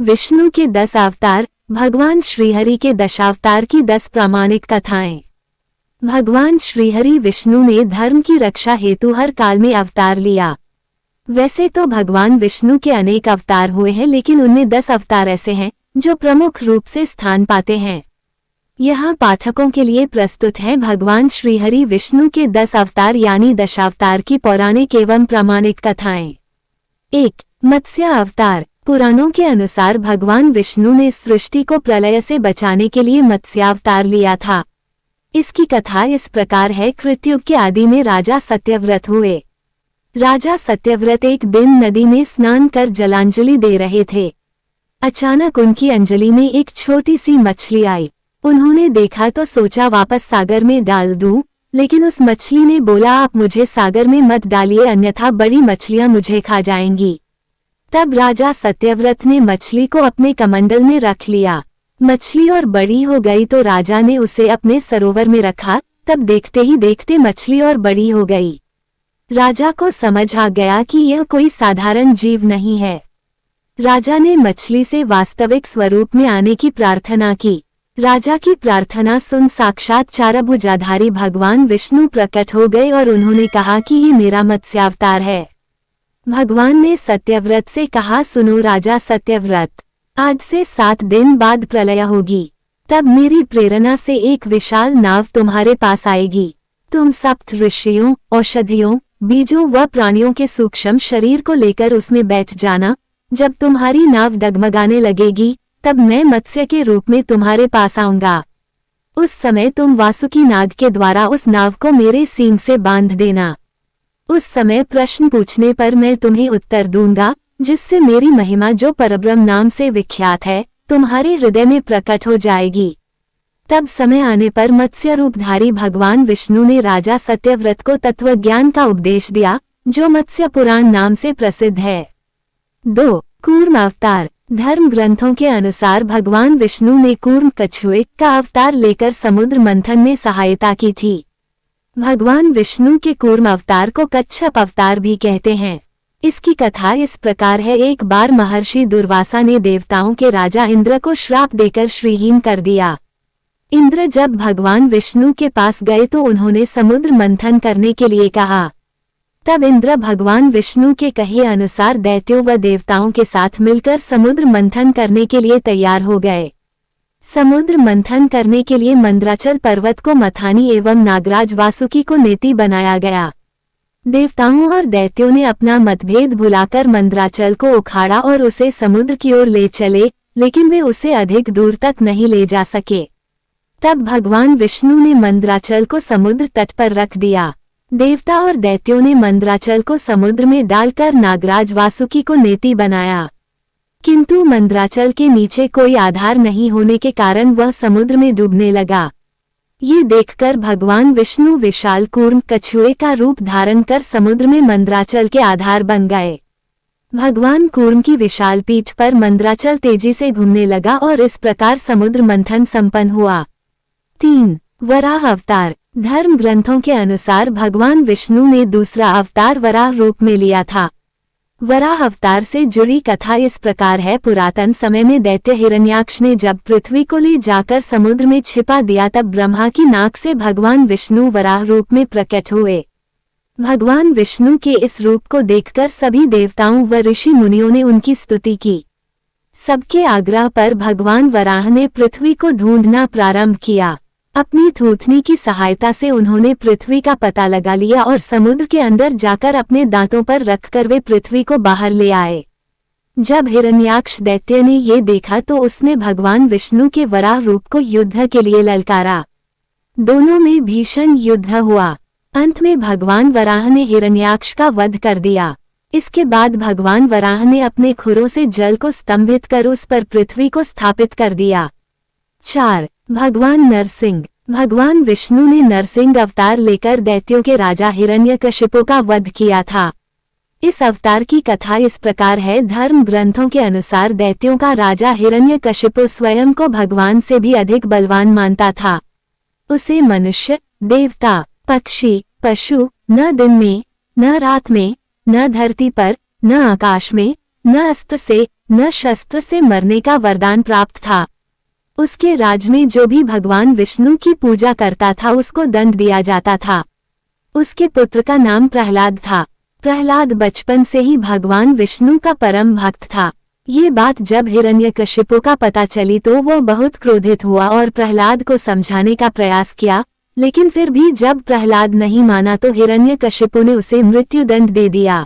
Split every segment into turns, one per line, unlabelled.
विष्णु के 10 अवतार, भगवान श्रीहरि के दशावतार की 10 प्रामाणिक कथाएं। भगवान श्रीहरि विष्णु ने धर्म की रक्षा हेतु हर काल में अवतार लिया। वैसे तो भगवान विष्णु के अनेक अवतार हुए हैं, लेकिन उनमें 10 अवतार ऐसे हैं जो प्रमुख रूप से स्थान पाते हैं। यहाँ पाठकों के लिए प्रस्तुत है भगवान श्रीहरि विष्णु के 10 अवतार यानी दशावतार की पौराणिक एवं प्रामाणिक कथाएं। 1. मत्स्य अवतार। पुराणों के अनुसार भगवान विष्णु ने सृष्टि को प्रलय से बचाने के लिए मत्स्यावतार लिया था। इसकी कथा इस प्रकार है। कृतयुग के आदि में राजा सत्यव्रत हुए। राजा सत्यव्रत एक दिन नदी में स्नान कर जलांजलि दे रहे थे। अचानक उनकी अंजलि में एक छोटी सी मछली आई। उन्होंने देखा तो सोचा वापस सागर में डाल दूं, लेकिन उस मछली ने बोला, आप मुझे सागर में मत डालिए, अन्यथा बड़ी मछलियां मुझे खा जाएंगी। तब राजा सत्यव्रत ने मछली को अपने कमंडल में रख लिया। मछली और बड़ी हो गई तो राजा ने उसे अपने सरोवर में रखा। तब देखते ही देखते मछली और बड़ी हो गई। राजा को समझ आ गया कि यह कोई साधारण जीव नहीं है। राजा ने मछली से वास्तविक स्वरूप में आने की प्रार्थना की। राजा की प्रार्थना सुन साक्षात चारभुजाधारी भगवान विष्णु प्रकट हो गए और उन्होंने कहा कि ये मेरा मत्स्यावतार है। भगवान ने सत्यव्रत से कहा, सुनो राजा सत्यव्रत, आज से 7 दिन बाद प्रलय होगी। तब मेरी प्रेरणा से एक विशाल नाव तुम्हारे पास आएगी। तुम सप्त ऋषियों, औषधियों, बीजों व प्राणियों के सूक्ष्म शरीर को लेकर उसमें बैठ जाना। जब तुम्हारी नाव डगमगाने लगेगी तब मैं मत्स्य के रूप में तुम्हारे पास आऊंगा। उस समय तुम वासुकी नाग के द्वारा उस नाव को मेरे सींग से बांध देना। उस समय प्रश्न पूछने पर मैं तुम्हें उत्तर दूंगा, जिससे मेरी महिमा जो परब्रह्म नाम से विख्यात है तुम्हारे हृदय में प्रकट हो जाएगी। तब समय आने पर मत्स्य रूपधारी भगवान विष्णु ने राजा सत्यव्रत को तत्वज्ञान का उपदेश दिया, जो मत्स्य पुराण नाम से प्रसिद्ध है। 2. कूर्म अवतार। धर्म ग्रंथों के अनुसार भगवान विष्णु ने कूर्म कछुए का अवतार लेकर समुद्र मंथन में सहायता की थी। भगवान विष्णु के कूर्म अवतार को कच्छप अवतार भी कहते हैं। इसकी कथा इस प्रकार है। एक बार महर्षि दुर्वासा ने देवताओं के राजा इंद्र को श्राप देकर श्रीहीन कर दिया। इंद्र जब भगवान विष्णु के पास गए तो उन्होंने समुद्र मंथन करने के लिए कहा। तब इंद्र भगवान विष्णु के कहे अनुसार दैत्यों व देवताओं के साथ मिलकर समुद्र मंथन करने के लिए तैयार हो गए। समुद्र मंथन करने के लिए मंद्राचल पर्वत को मथानी एवं नागराज वासुकी को नेति बनाया गया। देवताओं और दैत्यों ने अपना मतभेद भुलाकर मंद्राचल को उखाड़ा और उसे समुद्र की ओर ले चले, लेकिन वे उसे अधिक दूर तक नहीं ले जा सके। तब भगवान विष्णु ने मंद्राचल को समुद्र तट पर रख दिया। देवता और दैत्यों ने मंद्राचल को समुद्र में डालकर नागराज वासुकी को नेति बनाया, किंतु मंद्राचल के नीचे कोई आधार नहीं होने के कारण वह समुद्र में डूबने लगा। ये देखकर भगवान विष्णु विशाल कूर्म कछुए का रूप धारण कर समुद्र में मंद्राचल के आधार बन गए। भगवान कूर्म की विशाल पीठ पर मंद्राचल तेजी से घूमने लगा और इस प्रकार समुद्र मंथन संपन्न हुआ। 3. वराह अवतार। धर्म ग्रंथों के अनुसार भगवान विष्णु ने दूसरा अवतार वराह रूप में लिया था। वराह अवतार से जुड़ी कथा इस प्रकार है। पुरातन समय में दैत्य हिरण्याक्ष ने जब पृथ्वी को ले जाकर समुद्र में छिपा दिया, तब ब्रह्मा की नाक से भगवान विष्णु वराह रूप में प्रकट हुए। भगवान विष्णु के इस रूप को देखकर सभी देवताओं व ऋषि मुनियों ने उनकी स्तुति की। सबके आग्रह पर भगवान वराह ने पृथ्वी को ढूंढना प्रारंभ किया। अपनी थूथनी की सहायता से उन्होंने पृथ्वी का पता लगा लिया और समुद्र के अंदर जाकर अपने दांतों पर रखकर वे पृथ्वी को बाहर ले आए। जब हिरण्याक्ष दैत्य ने ये देखा तो उसने भगवान विष्णु के वराह रूप को युद्ध के लिए ललकारा। दोनों में भीषण युद्ध हुआ। अंत में भगवान वराह ने हिरण्याक्ष का वध कर दिया। इसके बाद भगवान वराह ने अपने खुरों से जल को स्तंभित कर उस पर पृथ्वी को स्थापित कर दिया। 4. भगवान नरसिंह। भगवान विष्णु ने नरसिंह अवतार लेकर दैत्यों के राजा हिरण्यकशिपु का वध किया था। इस अवतार की कथा इस प्रकार है। धर्म ग्रंथों के अनुसार दैत्यों का राजा हिरण्यकशिपु स्वयं को भगवान से भी अधिक बलवान मानता था। उसे मनुष्य, देवता, पक्षी, पशु न दिन में, न रात में, न धरती पर, न आकाश में, न अस्त से, न शस्त्र से मरने का वरदान प्राप्त था। उसके राज में जो भी भगवान विष्णु की पूजा करता था उसको दंड दिया जाता था। उसके पुत्र का नाम प्रहलाद था। प्रहलाद बचपन से ही भगवान विष्णु का परम भक्त था। ये बात जब हिरण्यकशिपु का पता चली तो वो बहुत क्रोधित हुआ और प्रहलाद को समझाने का प्रयास किया, लेकिन फिर भी जब प्रहलाद नहीं माना तो हिरण्यकशिपु ने उसे मृत्युदंड दे दिया।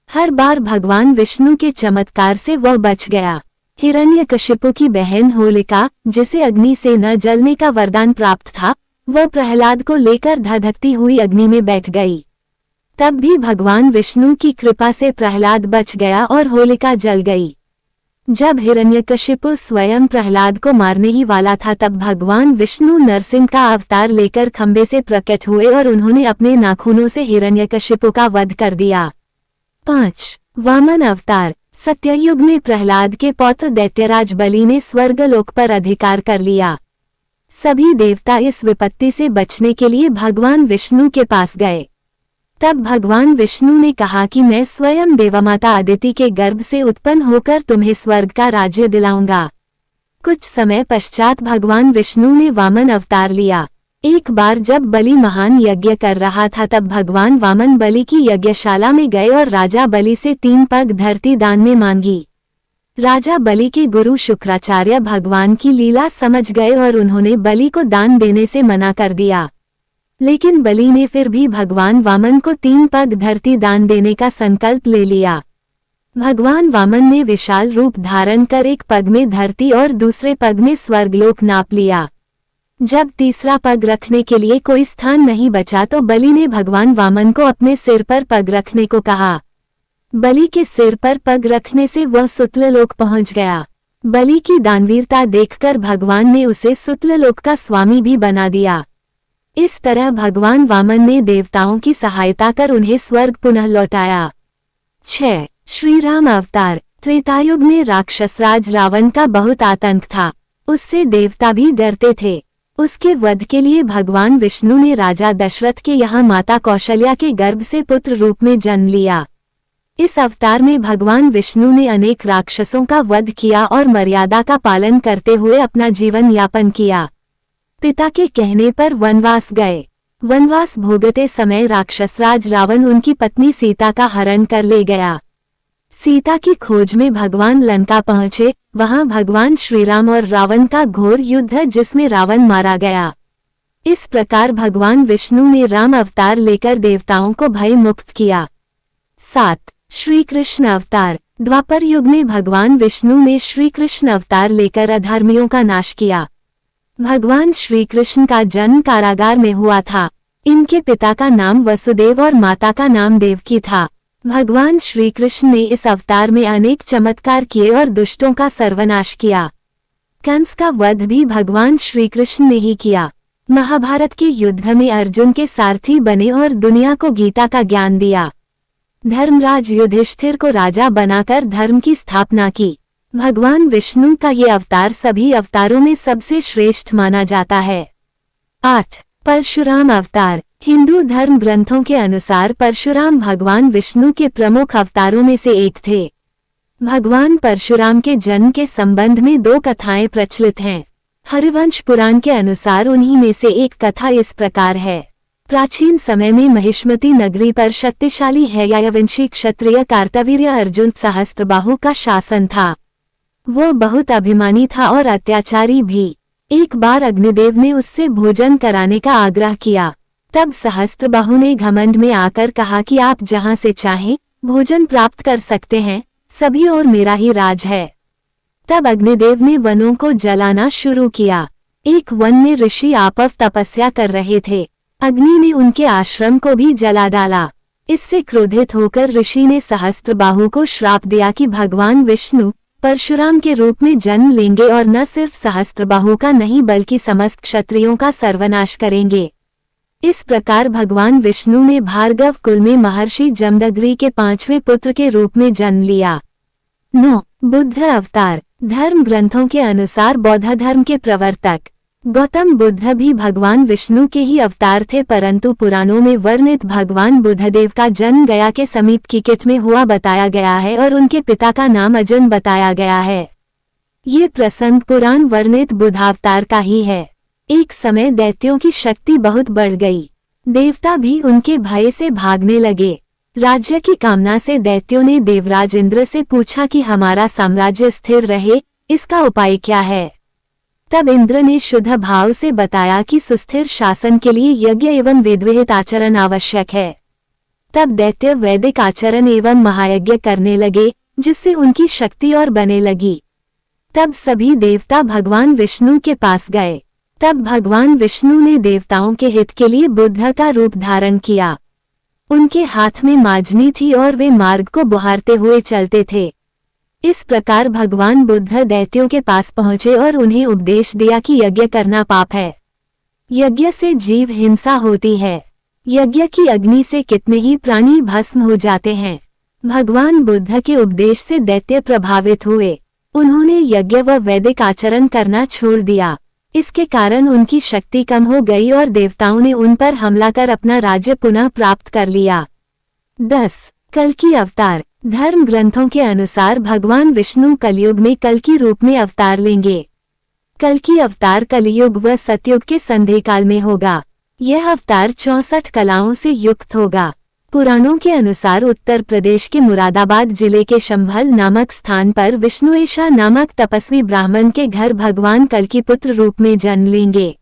हर बार भगवान विष्णु के चमत्कार से वह बच गया। हिरण्यकशिपु की बहन होलिका, जिसे अग्नि से न जलने का वरदान प्राप्त था, वह प्रहलाद को लेकर धधकती हुई अग्नि में बैठ गई। तब भी भगवान विष्णु की कृपा से प्रहलाद बच गया और होलिका जल गई। जब हिरण्यकशिपु स्वयं प्रहलाद को मारने ही वाला था तब भगवान विष्णु नरसिंह का अवतार लेकर खंबे से प्रकट हुए और उन्होंने अपने नाखूनों से हिरण्यकशिपु का वध कर दिया। 5. वामन अवतार। सत्ययुग में प्रहलाद के पौत्र दैत्यराज बलि ने स्वर्गलोक पर अधिकार कर लिया। सभी देवता इस विपत्ति से बचने के लिए भगवान विष्णु के पास गए। तब भगवान विष्णु ने कहा कि मैं स्वयं देवमाता अदिति के गर्भ से उत्पन्न होकर तुम्हें स्वर्ग का राज्य दिलाऊंगा। कुछ समय पश्चात भगवान विष्णु ने वामन अवतार लिया। एक बार जब बलि महान यज्ञ कर रहा था तब भगवान वामन बलि की यज्ञशाला में गए और राजा बलि से 3 पग धरती दान में मांगी। राजा बलि के गुरु शुक्राचार्य भगवान की लीला समझ गए और उन्होंने बलि को दान देने से मना कर दिया। लेकिन बलि ने फिर भी भगवान वामन को 3 पग धरती दान देने का संकल्प ले लिया। भगवान वामन ने विशाल रूप धारण कर एक पग में धरती और दूसरे पग में स्वर्गलोक नाप लिया। जब तीसरा पग रखने के लिए कोई स्थान नहीं बचा तो बलि ने भगवान वामन को अपने सिर पर पग रखने को कहा। बलि के सिर पर पग रखने से वह सुतललोक पहुंच गया। बलि की दानवीरता देखकर भगवान ने उसे सुतललोक का स्वामी भी बना दिया। इस तरह भगवान वामन ने देवताओं की सहायता कर उन्हें स्वर्ग पुनः लौटाया। 6. श्री राम अवतार। त्रेतायुग में राक्षसराज रावण का बहुत आतंक था। उससे देवता भी डरते थे। उसके वध के लिए भगवान विष्णु ने राजा दशरथ के यहाँ माता कौशल्या के गर्भ से पुत्र रूप में जन्म लिया। इस अवतार में भगवान विष्णु ने अनेक राक्षसों का वध किया और मर्यादा का पालन करते हुए अपना जीवन यापन किया। पिता के कहने पर वनवास गए। वनवास भोगते समय राक्षसराज रावण उनकी पत्नी सीता का हरण कर ले गया। सीता की खोज में भगवान लंका पहुंचे। वहां भगवान श्रीराम और रावण का घोर युद्ध जिसमें रावण मारा गया। इस प्रकार भगवान विष्णु ने राम अवतार लेकर देवताओं को भय मुक्त किया। 7. श्री कृष्ण अवतार। द्वापर युग में भगवान विष्णु ने श्री कृष्ण अवतार लेकर अधर्मियों का नाश किया। भगवान श्री कृष्ण का जन्म कारागार में हुआ था। इनके पिता का नाम वसुदेव और माता का नाम देवकी था। भगवान श्री कृष्ण ने इस अवतार में अनेक चमत्कार किए और दुष्टों का सर्वनाश किया। कंस का वध भी भगवान श्री कृष्ण ने ही किया। महाभारत के युद्ध में अर्जुन के सारथी बने और दुनिया को गीता का ज्ञान दिया। धर्मराज युधिष्ठिर को राजा बनाकर धर्म की स्थापना की। भगवान विष्णु का ये अवतार सभी अवतारों में सबसे श्रेष्ठ माना जाता है। 8. परशुराम अवतार। हिंदू धर्म ग्रंथों के अनुसार परशुराम भगवान विष्णु के प्रमुख अवतारों में से एक थे। भगवान परशुराम के जन्म के संबंध में 2 कथाएं प्रचलित हैं। हरिवंश पुराण के अनुसार उन्हीं में से एक कथा इस प्रकार है। प्राचीन समय में महिष्मती नगरी पर शक्तिशाली हैयवंशी क्षत्रिय कार्तवीर्य अर्जुन सहस्त्रबाहु का शासन था। वो बहुत अभिमानी था और अत्याचारी भी। एक बार अग्निदेव ने उससे भोजन कराने का आग्रह किया। तब सहस्त्रबाहु ने घमंड में आकर कहा कि आप जहां से चाहें भोजन प्राप्त कर सकते हैं, सभी और मेरा ही राज है। तब अग्निदेव ने वनों को जलाना शुरू किया। एक वन में ऋषि आपस तपस्या कर रहे थे। अग्नि ने उनके आश्रम को भी जला डाला। इससे क्रोधित होकर ऋषि ने सहस्त्रबाहु को श्राप दिया कि भगवान विष्णु परशुराम के रूप में जन्म लेंगे और न सिर्फ सहस्त्रबाहु का नहीं बल्कि समस्त क्षत्रियों का सर्वनाश करेंगे। इस प्रकार भगवान विष्णु ने भार्गव कुल में महर्षि जमदग्नि के 5वें पुत्र के रूप में जन्म लिया। 9. बुद्ध अवतार। धर्म ग्रंथों के अनुसार बौद्ध धर्म के प्रवर्तक गौतम बुद्ध भी भगवान विष्णु के ही अवतार थे, परंतु पुराणों में वर्णित भगवान बुद्धदेव का जन्म गया के समीप किकिट में हुआ बताया गया है और उनके पिता का नाम अर्जुन बताया गया है। ये प्रसंग पुराण वर्णित बुद्धावतार का ही है। एक समय दैत्यों की शक्ति बहुत बढ़ गई। देवता भी उनके भय से भागने लगे। राज्य की कामना से दैत्यों ने देवराज इंद्र से पूछा कि हमारा साम्राज्य स्थिर रहे, इसका उपाय क्या है। तब इंद्र ने शुद्ध भाव से बताया कि सुस्थिर शासन के लिए यज्ञ एवं वेदविहित आचरण आवश्यक है। तब दैत्य वैदिक आचरण एवं महायज्ञ करने लगे, जिससे उनकी शक्ति और बने लगी। तब सभी देवता भगवान विष्णु के पास गए। तब भगवान विष्णु ने देवताओं के हित के लिए बुद्ध का रूप धारण किया। उनके हाथ में माजनी थी और वे मार्ग को बुहारते हुए चलते थे। इस प्रकार भगवान बुद्ध दैत्यों के पास पहुंचे और उन्हें उपदेश दिया कि यज्ञ करना पाप है। यज्ञ से जीव हिंसा होती है। यज्ञ की अग्नि से कितने ही प्राणी भस्म हो जाते हैं। भगवान बुद्ध के उपदेश से दैत्य प्रभावित हुए। उन्होंने यज्ञ व वैदिक आचरण करना छोड़ दिया। इसके कारण उनकी शक्ति कम हो गई और देवताओं ने उन पर हमला कर अपना राज्य पुनः प्राप्त कर लिया। 10. कल्कि अवतार। धर्म ग्रंथों के अनुसार भगवान विष्णु कलयुग में कल्कि रूप में अवतार लेंगे। कल्कि अवतार कलयुग व सतयुग के संधिकाल में होगा। यह अवतार 64 कलाओं से युक्त होगा। पुराणों के अनुसार उत्तर प्रदेश के मुरादाबाद जिले के शंभल नामक स्थान पर विष्णुएशा नामक तपस्वी ब्राह्मण के घर भगवान कल्कि पुत्र रूप में जन्म लेंगे।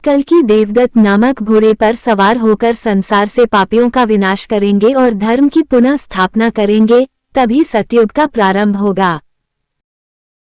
कल्कि देवदत्त नामक घोड़े पर सवार होकर संसार से पापियों का विनाश करेंगे और धर्म की पुनः स्थापना करेंगे, तभी सतयुग का प्रारंभ होगा।